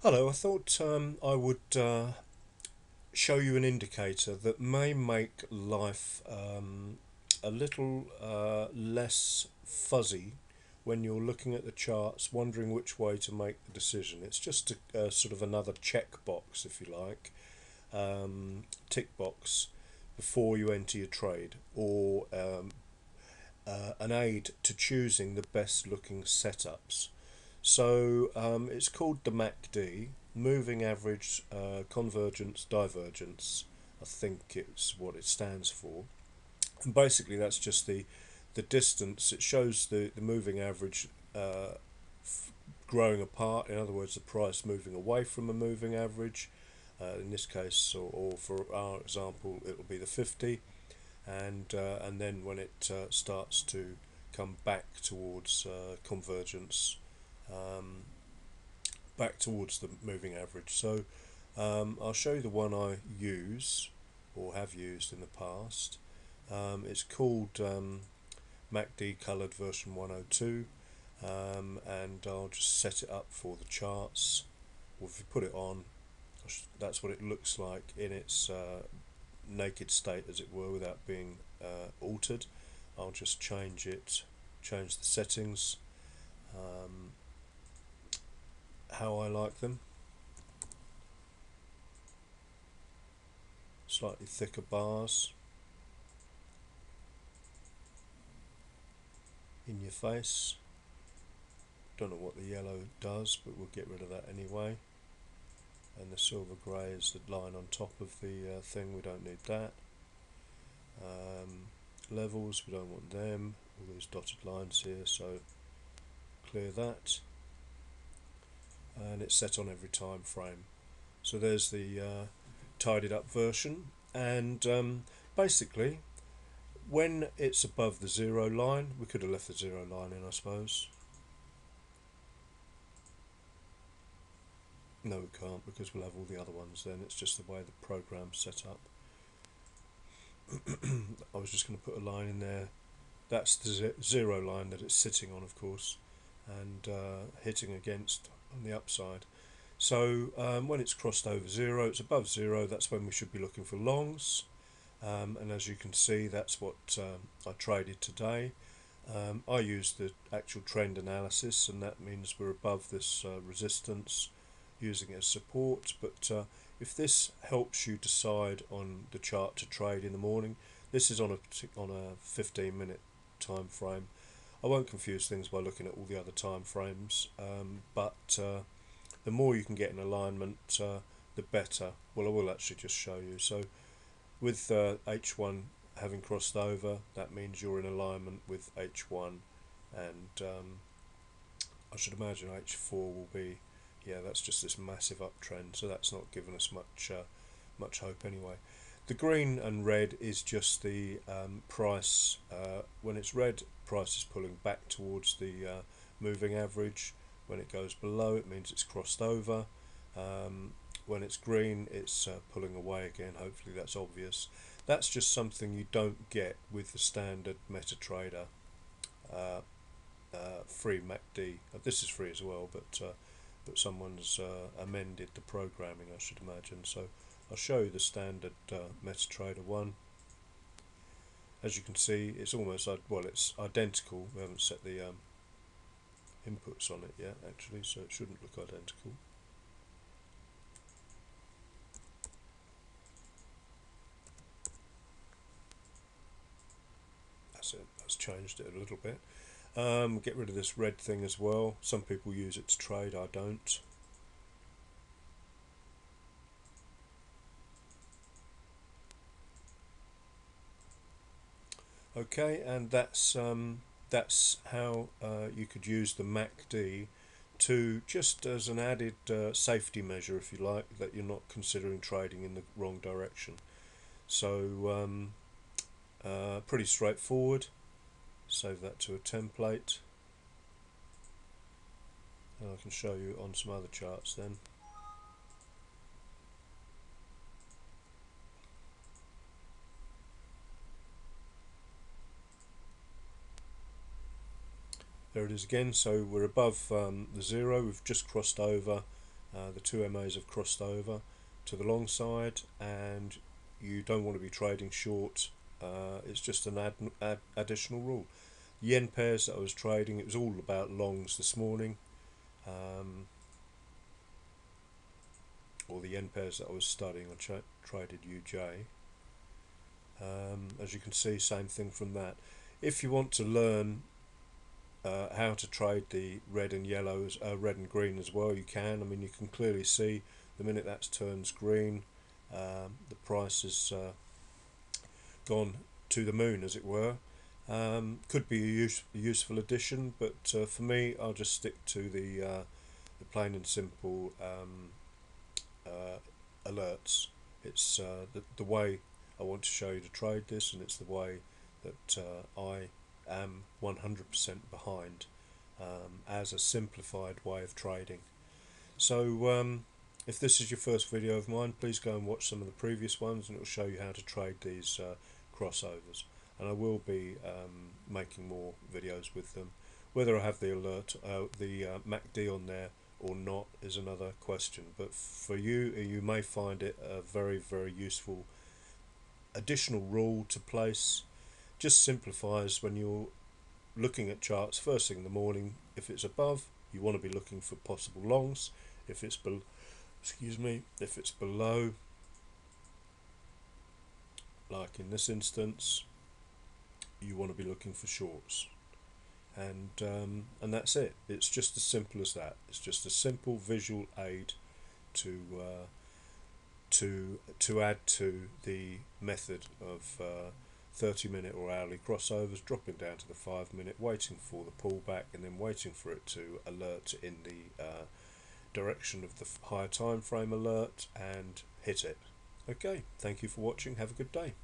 Hello, I thought I would show you an indicator that may make life a little less fuzzy when you're looking at the charts, wondering which way to make the decision. It's just sort of another checkbox, if you like, tick box before you enter your trade, or an aid to choosing the best looking setups. So it's called the MACD, moving average convergence divergence. I think it's what it stands for. And basically, that's just the distance. It shows the moving average growing apart. In other words, the price moving away from a moving average. In this case, or for our example, it will be the 50, and then when it starts to come back towards convergence, um, back towards the moving average. So I'll show you the one I use or have used in the past. It's called MACD Coloured version 102, and I'll just set it up for the charts. Or if you put it on, that's what it looks like in its naked state, as it were, without being altered. I'll just change the settings how I like them. Slightly thicker bars in your face. Don't know what the yellow does, but we'll get rid of that anyway. And the silver grey is the line on top of the thing, we don't need that. Levels, we don't want them, all these dotted lines here, so clear that. And it's set on every time frame. So there's the tidied up version, and basically when it's above the zero line, we could have left the zero line in, I suppose. No, we can't, because we'll have all the other ones then. It's just the way the program's set up. I was just going to put a line in there. That's the zero line that it's sitting on, of course, and hitting against on the upside. So when it's crossed over zero, it's above zero, that's when we should be looking for longs. And as you can see, that's what I traded today. I used the actual trend analysis, and that means we're above this resistance, using it as support. But if this helps you decide on the chart to trade in the morning, this is on a 15-minute time frame. I won't confuse things by looking at all the other time frames, but the more you can get in alignment, the better. Well, I will actually just show you. So with H1 having crossed over, that means you're in alignment with H1, and I should imagine H4 will be, yeah, that's just this massive uptrend, so that's not giving us much hope anyway. The green and red is just the price. When it's red, price is pulling back towards the moving average. When it goes below, it means it's crossed over. When it's green, it's pulling away again. Hopefully that's obvious. That's just something you don't get with the standard MetaTrader free MACD. This is free as well, but someone's amended the programming, I should imagine. So I'll show you the standard MetaTrader one. As you can see, it's almost, well, it's identical. We haven't set the inputs on it yet, actually, so it shouldn't look identical. That's it, that's changed it a little bit. Get rid of this red thing as well. Some people use it to trade, I don't. Okay, and that's how you could use the MACD to, just as an added safety measure, if you like, that you're not considering trading in the wrong direction. So pretty straightforward. Save that to a template, and I can show you on some other charts then. There it is again. So we're above the zero, we've just crossed over, The two MAs have crossed over to the long side, and you don't want to be trading short. It's just an additional rule. Yen pairs that I was trading, it was all about longs this morning, or the yen pairs that I was studying. I traded UJ. As you can see, same thing from that. If you want to learn how to trade the red and yellows, red and green as well, you can. I mean, you can clearly see the minute that turns green, the price has gone to the moon, as it were. Could be a useful addition, but for me, I'll just stick to the plain and simple alerts. It's the way I want to show you to trade this, and it's the way that I am 100% behind as a simplified way of trading. So if this is your first video of mine, please go and watch some of the previous ones, and it will show you how to trade these crossovers. And I will be making more videos with them. Whether I have the alert, the MACD on there or not is another question. But for you, you may find it a very, very useful additional rule to place. Just simplifies when you're looking at charts first thing in the morning. If it's above, you want to be looking for possible longs. If it's below, if it's below, like in this instance, you want to be looking for shorts. And that's it. It's just as simple as that. It's just a simple visual aid to add to the method of 30-minute or hourly crossovers, dropping down to the 5-minute, waiting for the pullback, and then waiting for it to alert in the direction of the higher time frame alert and hit it. Okay, thank you for watching. Have a good day.